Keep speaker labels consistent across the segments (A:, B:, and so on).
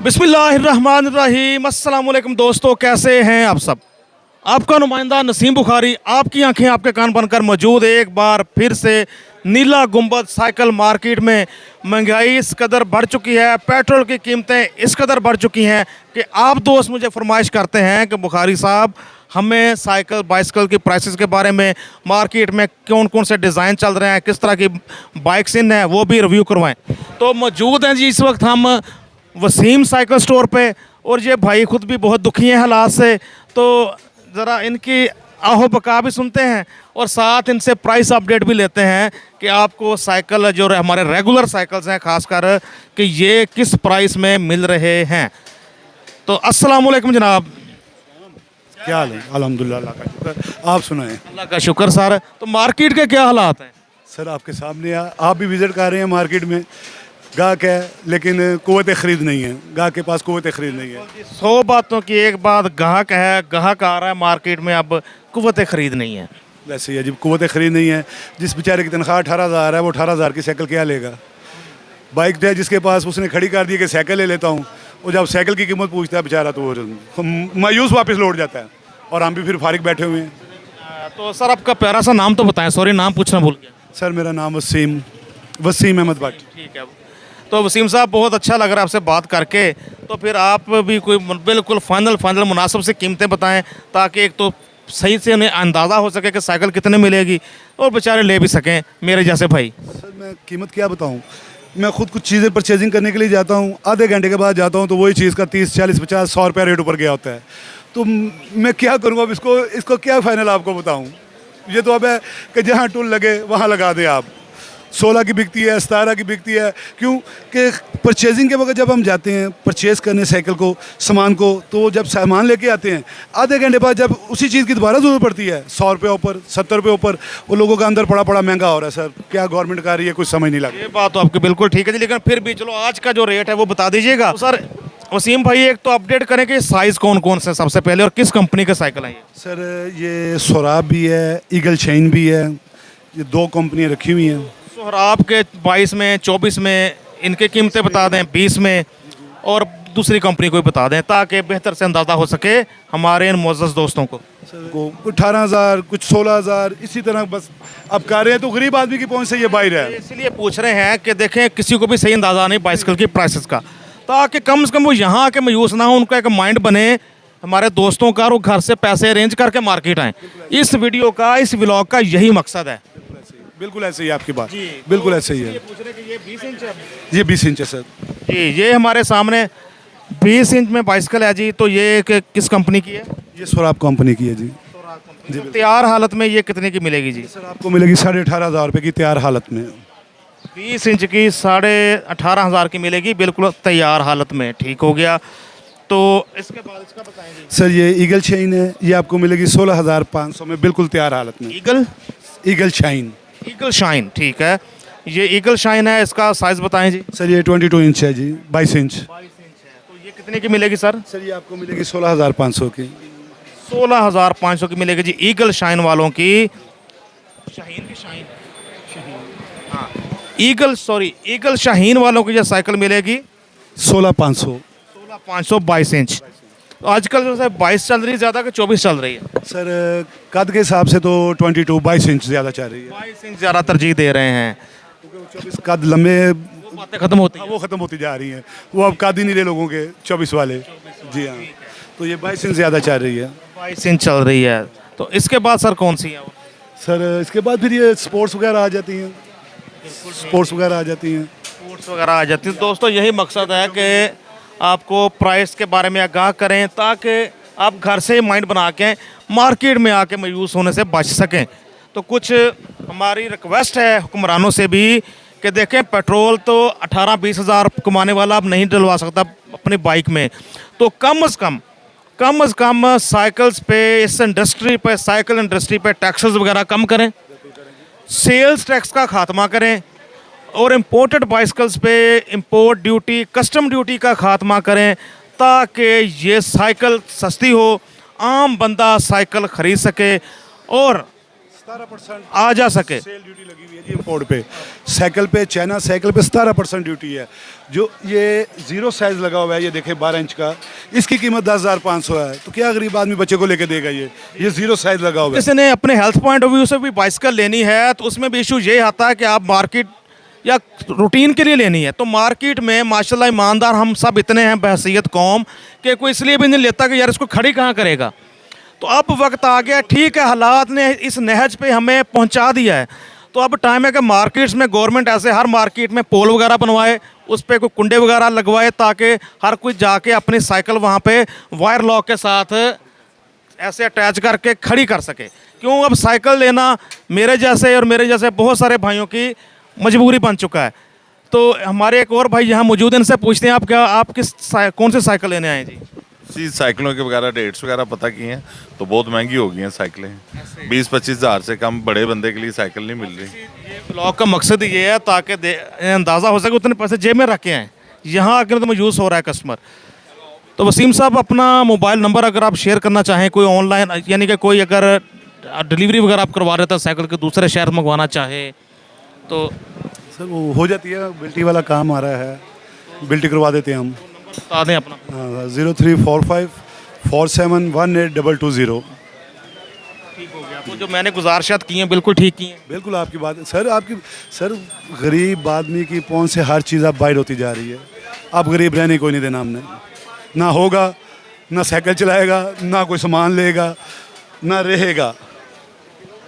A: बिस्मिल्लाहिर्रहमानिर्रहीम। अस्सलाम वालेकुम दोस्तों, कैसे हैं आप सब। आपका नुमाइंदा नसीम बुखारी आपकी आंखें आपके कान बनकर मौजूद है एक बार फिर से नीला गुंबद साइकिल मार्केट में। महंगाई इस कदर बढ़ चुकी है, पेट्रोल की कीमतें इस कदर बढ़ चुकी हैं कि आप दोस्त मुझे फरमाइश करते हैं कि बुखारी साहब हमें साइकिल बाइसिकल की प्राइसेस के बारे में, मार्केट में कौन कौन से डिज़ाइन चल रहे हैं, किस तरह की बाइक्स इन है, वो भी रिव्यू करवाएं। तो मौजूद हैं जी इस वक्त हम वसीम साइकिल स्टोर पे, और ये भाई खुद भी बहुत दुखी हैं हालात से। तो ज़रा इनकी आहो बका भी सुनते हैं और साथ इनसे प्राइस अपडेट भी लेते हैं कि आपको साइकिल जो हमारे रेगुलर साइकिल्स हैं खासकर कि ये किस प्राइस में मिल रहे हैं। तो अस्सलाम वालेकुम जनाब,
B: क्या हाल है? अल्हम्दुलिल्लाह, अल्लाह का शुक्र। आप सुनाएं।
A: अल्लाह का शुक्र सर। तो मार्केट के क्या हालात हैं?
B: सर आपके सामने आप भी विज़िट कर रहे हैं मार्केट में। गाहक है लेकिन क़ुव्वत ख़रीद नहीं है, गाहक के पास क़ुव्वत ख़रीद नहीं है।
A: 100 बातों की एक बात, गाहक है, गाहक आ रहा है मार्केट में, अब क़ुव्वत ख़रीद नहीं है।
B: वैसे ही है, जब क़ुव्वत ख़रीद नहीं है, जिस बेचारे की तनख्वाह 18,000 है वो 18,000 की साइकिल क्या लेगा। बाइक है जिसके पास, उसने खड़ी कर दी कि साइकिल ले लेता हूँ, और जब साइकिल की कीमत पूछता है बेचारा तो वो मायूस वापस लौट जाता है, और हम भी फिर फारिग बैठे हुए हैं।
A: तो सर आपका प्यारा सा नाम तो बताएं, सॉरी नाम पूछना भूल गया।
B: सर मेरा नाम वसीम अहमद भट्ट।
A: ठीक है। तो वसीम साहब बहुत अच्छा लग रहा है आपसे बात करके। तो फिर आप भी कोई बिल्कुल फाइनल मुनासिब से कीमतें बताएं ताकि एक तो सही से उन्हें अंदाज़ा हो सके कि साइकिल कितने मिलेगी और बेचारे ले भी सकें मेरे जैसे भाई।
B: सर मैं कीमत क्या बताऊँ, मैं खुद कुछ चीज़ें परचेजिंग करने के लिए जाता हूँ, आधे घंटे के बाद जाता हूँ तो वही चीज़ का 30, 40, 50, 100 रुपया रेट ऊपर गया होता है। तो मैं क्या करूँ अब, इसको क्या फ़ाइनल आपको बताऊँ। ये तो अब है कि जहाँ टूल लगे वहाँ लगा दें आप। 16 की बिकती है, 17 की बिकती है, क्यों कि परचेजिंग के वक्त जब हम जाते हैं परचेज़ करने साइकिल को, सामान को, तो जब सामान लेके आते हैं आधे घंटे बाद जब उसी चीज़ की दोबारा ज़रूरत पड़ती है, 100 रुपये ऊपर, 70 रुपये ऊपर, वो लोगों का अंदर पड़ा महंगा हो रहा है। सर क्या गवर्नमेंट कर रही है, कुछ समझ नहीं लग रहा।
A: ये बात तो आपकी बिल्कुल ठीक है जी, लेकिन फिर भी चलो आज का जो रेट है वो बता दीजिएगा। तो सर वसीम भाई एक तो अपडेट करें कि साइज़ कौन कौन से सबसे पहले और किस कंपनी के साइकिल हैं ये?
B: सर ये सोराब भी है, ईगल शाइन भी है, ये 2 कंपनियाँ रखी हुई हैं।
A: सोहराब के 22 में, 24 में इनके कीमतें बता दें, 20 में, और दूसरी कंपनी को भी बता दें ताकि बेहतर से अंदाज़ा हो सके हमारे इन मुअज़्ज़ज़ दोस्तों को।
B: को 18,000, कुछ 16,000, इसी तरह बस अब कर रहे हैं, तो गरीब आदमी की पहुंच से ये बाहर है।
A: इसलिए पूछ रहे हैं कि देखें किसी को भी सही अंदाज़ा नहीं बाइसिकल की प्राइसेस का, ताकि कम से कम वो यहाँ आके मायूस ना हो, उनका एक माइंड बने हमारे दोस्तों का, और वो घर से पैसे अरेंज करके मार्केट आएँ। इस वीडियो का, इस व्लॉग का यही मकसद है।
B: बिल्कुल ऐसे ही आपकी बात, बिल्कुल ऐसे ही है।
A: पूछ रहे कि ये 20 इंच है?
B: ये 20 इंच है सर
A: जी, ये हमारे सामने 20 इंच में बाइसिकल है जी। तो ये किस कंपनी की है?
B: ये सोराब कंपनी की है जी।
A: जी, तैयार हालत में ये कितने की मिलेगी जी?
B: सर आपको मिलेगी 18,500 रुपये की तैयार हालत में।
A: 20 इंच की 18,500 की मिलेगी बिल्कुल तैयार हालत में। ठीक हो गया। तो इसके बाद इसका बताएंगे
B: सर ये ईगल शाइन है, ये आपको मिलेगी 16,500 में बिल्कुल तैयार हालत में। ईगल
A: शाइन, ठीक है। ये ईगल शाइन है, इसका साइज़ बताएं जी।
B: सर ये 22 इंच है जी, 22 इंच।
A: 22 इंच है। तो ये कितने की मिलेगी सर?
B: सर ये आपको मिलेगी 16,500 की।
A: 16,500 की मिलेगी जी ईगल शाइन वालों की। शाहीन की शाइन, हाँ, ईगल शाहीन वालों की जो साइकिल मिलेगी
B: 16,500।
A: 16,500 22 इंच। तो आजकल जो है 22 चल रही है ज़्यादा कि 24 चल रही है?
B: सर कद के हिसाब से तो 22 इंच ज़्यादा चल रही है।
A: 22 इंच ज़्यादा तरजीह दे रहे हैं।
B: 24 कद लंबे
A: बातें खत्म होती हैं।
B: वो ख़त्म होती जा रही हैं, वो अब कद ही नहीं रहे लोगों के 24 वाले। जी हाँ, तो ये 22 इंच ज़्यादा चल रही है।
A: 22 इंच चल रही है। तो इसके बाद सर कौन सी है वो?
B: सर इसके बाद फिर ये स्पोर्ट्स वगैरह आ जाती हैं। स्पोर्ट्स वगैरह आ जाती हैं।
A: दोस्तों यही मकसद है कि आपको प्राइस के बारे में आगाह करें ताकि आप घर से माइंड बना के मार्केट में आके मायूस होने से बच सकें। तो कुछ हमारी रिक्वेस्ट है हुक्मरानों से भी कि देखें पेट्रोल तो 18-20 हज़ार कमाने वाला अब नहीं डलवा सकता अपनी बाइक में, तो कम से कम साइकिल्स पे, इस इंडस्ट्री पे, साइकिल इंडस्ट्री पे टैक्सेस वगैरह कम करें, सेल्स टैक्स का खात्मा करें, और इम्पोर्टेड बाइसिकल्स पे इंपोर्ट ड्यूटी, कस्टम ड्यूटी का खात्मा करें ताकि ये साइकिल सस्ती हो, आम बंदा साइकिल ख़रीद सके और
B: 17%
A: आ जा सके।
B: सेल ड्यूटी लगी हुई है जी इम्पोर्ट पे। साइकिल पे, चाइना साइकिल पे 17% ड्यूटी है। जो ये 0 साइज लगा हुआ है, ये देखें 12 इंच का, इसकी कीमत 10,500 है। तो क्या गरीब आदमी बच्चे को लेके देगा? ये 0 साइज लगा हुआ है।
A: किसी ने अपने हेल्थ पॉइंट ऑफ व्यू से भी बाइसिकल लेनी है तो उसमें भी इशू ये आता है कि आप मार्केट या रूटीन के लिए लेनी है तो मार्केट में माशाल्लाह ईमानदार हम सब इतने हैं बहसीयत कौम कि कोई इसलिए भी नहीं लेता कि यार इसको खड़ी कहाँ करेगा। तो अब वक्त आ गया, ठीक है, हालात ने इस नहज पे हमें पहुंचा दिया है, तो अब टाइम है कि मार्केट्स में गवर्नमेंट ऐसे हर मार्केट में पोल वगैरह बनवाए, उस पर कोई कुंडे वगैरह लगवाए ताकि हर कोई जाके अपनी साइकिल वहाँ पे वायर लॉक के साथ ऐसे अटैच करके खड़ी कर सके। क्यों, अब साइकिल लेना मेरे जैसे और मेरे जैसे बहुत सारे भाइयों की मजबूरी बन चुका है। तो हमारे एक और भाई यहाँ मौजूद हैं, इनसे पूछते हैं आप कौन सी साइकिल लेने आए जी?
C: जी, साइकिलों के वगैरह रेट्स वगैरह पता किए हैं तो बहुत महंगी हो गई हैं साइकिलें। 20-25 हज़ार से कम बड़े बंदे के लिए साइकिल नहीं मिल रही।
A: ये ब्लॉग का मकसद ये है ताकि अंदाज़ा हो सके उतने पैसे जेब में रखे हैं, यहाँ आकर तो यूज़ हो रहा है कस्टमर। तो वसीम साहब अपना मोबाइल नंबर अगर आप शेयर करना चाहें, कोई ऑनलाइन यानी कि कोई अगर डिलीवरी वगैरह आप करवा रहे थे साइकिल के दूसरे शहर मंगवाना चाहे तो
B: सर वो हो जाती है, बिल्टी वाला काम आ रहा है, बिल्टी करवा देते हैं हम।
A: बता दें अपना।
B: 034547182220।
A: ठीक हो गया, तो जो मैंने गुजारिशात की हैं बिल्कुल ठीक की हैं।
B: बिल्कुल आपकी बात है सर। सर गरीब आदमी की पहुंच से हर चीज़ अब बाहर होती जा रही है। अब गरीब रहने कोई नहीं देना हमने, ना होगा, ना साइकिल चलाएगा, ना कोई सामान लेगा, ना रहेगा।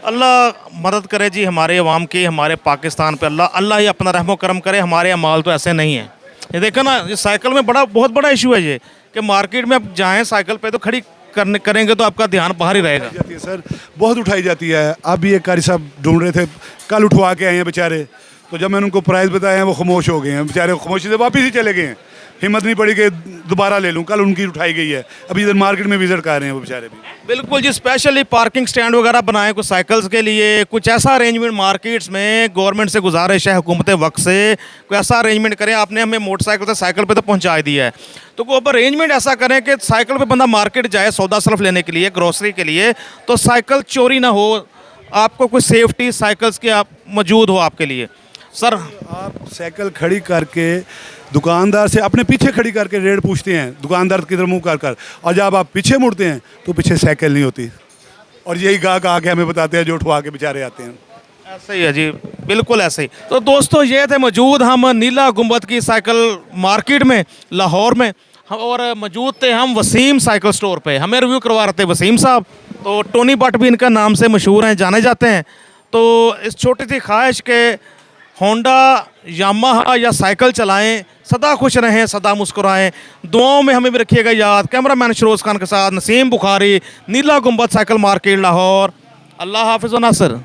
A: अल्लाह मदद करे जी हमारे अवाम की, हमारे पाकिस्तान पे अल्लाह ही अपना रहमो करम करे। हमारे अमाल तो ऐसे नहीं है। ये देखो ना, ये साइकिल में बहुत बड़ा इशू है ये कि मार्केट में आप जाएँ साइकिल पे तो खड़ी करेंगे तो आपका ध्यान बाहर ही रहेगा।
B: जाती है सर, बहुत उठाई जाती है। अब भी एक कारी साहब ढूंढ रहे थे, कल उठवा के आए हैं बेचारे। तो जब मैंने उनको प्राइस बताया वो खामोश हो गए हैं बेचारे, खामोशी से वापस ही चले गए हैं। हिम्मत नहीं पड़ी कि दोबारा ले लूँ, कल उनकी उठाई गई है। अभी इधर मार्केट में विजिट कर रहे हैं वो बेचारे भी।
A: बिल्कुल जी, स्पेशली पार्किंग स्टैंड वगैरह बनाए कुछ साइकिल्स के लिए, कुछ ऐसा अरेंजमेंट मार्केट्स में गवर्नमेंट से गुजारिश है, हुकूमत वक्त से कोई ऐसा अरेंजमेंट करें। आपने हमें मोटरसाइकिल से साइकिल पे तो पहुंचा दिया है, तो कोई अब अरेंजमेंट ऐसा करें कि साइकिल पे बंदा मार्केट जाए सौदा सल्फ लेने के लिए, ग्रोसरी के लिए, तो साइकिल चोरी ना हो, आपको कुछ सेफ्टी साइकिल्स के आप मौजूद हो आपके लिए। सर
B: आप साइकिल खड़ी करके दुकानदार से अपने पीछे खड़ी करके रेट पूछते हैं, दुकानदार किधर मुंह कर, और जब आप पीछे मुड़ते हैं तो पीछे साइकिल नहीं होती, और यही गाहक आके हमें बताते हैं जो उठवा के बेचारे आते हैं।
A: ऐसे ही है जी, बिल्कुल ऐसे ही। तो दोस्तों ये थे मौजूद हम नीला गुंबद की साइकिल मार्केट में लाहौर में, और मौजूद थे हम वसीम साइकिल स्टोर पे। हमें रिव्यू करवा रहे थे वसीम साहब, तो टोनी भट्ट भी इनका नाम से मशहूर हैं, जाने जाते हैं। तो इस छोटी सी ख्वाहिश के होंडा यामाहा या साइकिल चलाएं, सदा खुश रहें, सदा मुस्कुराएं, दुआओं में हमें भी रखिएगा याद। कैमरामैन शरोज खान के साथ नसीम बुखारी, नीला गुंबद साइकिल मार्केट लाहौर। अल्लाह हाफिज़ व नासिर।